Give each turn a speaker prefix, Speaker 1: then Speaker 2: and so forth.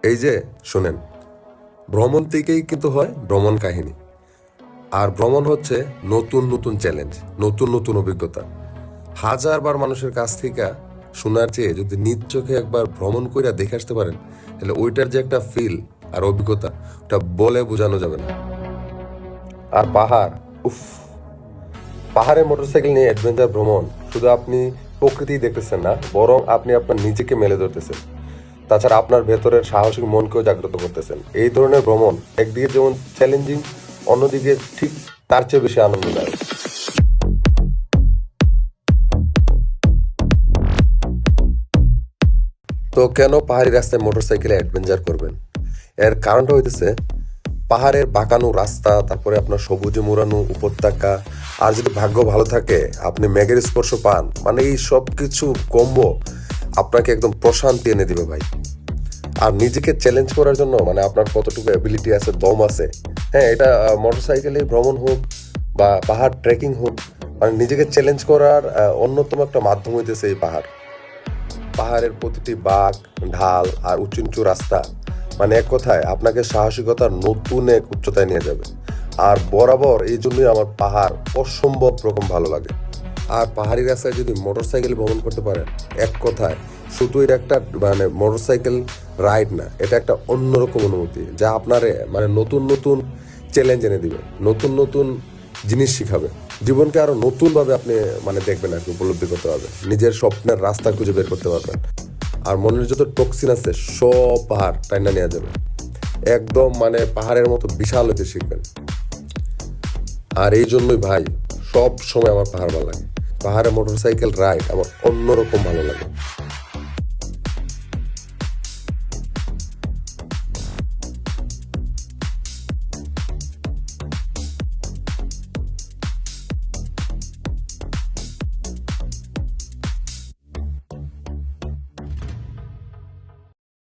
Speaker 1: এই যে শোনেন, ভ্রমণ থেকেই কিন্তু হয় ভ্রমণ কাহিনী। আর ভ্রমণ হচ্ছে নতুন নতুন চ্যালেঞ্জ, নতুন নতুন অভিজ্ঞতা। হাজারবার মানুষের কাছ থেকে শোনার চেয়ে যদি নিজ চোখে একবার ভ্রমণ কইরা দেখে আসতে পারেন, তাহলে ওইটার যে একটা ফিল আর অভিজ্ঞতা, ওটা বলে বোঝানো যাবে না। আর পাহাড়, উফ, পাহাড়ে মোটরসাইকেল নিয়ে অ্যাডভেঞ্চার ভ্রমণ শুধু আপনি প্রকৃতি দেখতেছেন না, বরং আপনি আপনার নিজেকে মেলে ধরতেছেন। তাছাড়া আপনার ভেতরের সাহসী মনকেও জাগ্রত করতেছেন। এই ধরনের ভ্রমণ একদিকে যেমন চ্যালেঞ্জিং, অন্যদিকে ঠিক তার চেয়ে বেশি আনন্দদায়ক। তো কেন পাহাড়ি রাস্তায় মোটরসাইকেলে অ্যাডভেঞ্চার করবেন? এর কারণটা হইতেছে পাহাড়ের বাঁকানো রাস্তা, তারপরে আপনার সবুজে মোড়ানো উপত্যকা, আর যদি ভাগ্য ভালো থাকে আপনি মেঘের স্পর্শ পান, মানে এই সব কিছু কম্বো আপনাকে একদম প্রশান্তি এনে দিবে ভাই। আর নিজেকে চ্যালেঞ্জ করার জন্য মানে আপনার কতটুকু অ্যাবিলিটি আছে, দম আছে, হ্যাঁ, এটা মোটরসাইকেলে ভ্রমণ হোক বা পাহাড় ট্রেকিং হোক, মানে নিজেকে চ্যালেঞ্জ করার অন্যতম একটা মাধ্যম হইতেছে এই পাহাড়। পাহাড়ের প্রতিটি বাঁক, ঢাল আর উঁচু নিচু রাস্তা, মানে এক কথায় আপনাকে সাহসিকতার নতুন এক উচ্চতায় নিয়ে যাবে। আর বরাবর এই জন্যই আমার পাহাড় অসম্ভব রকম ভালো লাগে। আর পাহাড়ি রাস্তায় যদি মোটরসাইকেল ভ্রমণ করতে পারেন, এক কথায় শুধু এটা একটা মানে মোটরসাইকেল রাইড না, এটা একটা অন্যরকম অনুভূতি যা আপনারে মানে নতুন নতুন চ্যালেঞ্জ এনে দিবে, নতুন নতুন জিনিস শিখাবে। জীবনকে আরো নতুন ভাবে আপনি মানে দেখবেন আর কি, উপলব্ধি করতে পারবেন, নিজের স্বপ্নের রাস্তা খুঁজে বের করতে পারবেন। আর মনের যত টক্সিন আছে সব পাহাড় টাইনা নেওয়া যাবে, একদম মানে পাহাড়ের মতো বিশাল হতে শিখবেন। আর এই জন্যই ভাই সব সময় আমার পাহাড় ভালো লাগে, পাহাড়ে মোটরসাইকেল রাইড আমার অন্যরকম ভালো লাগে।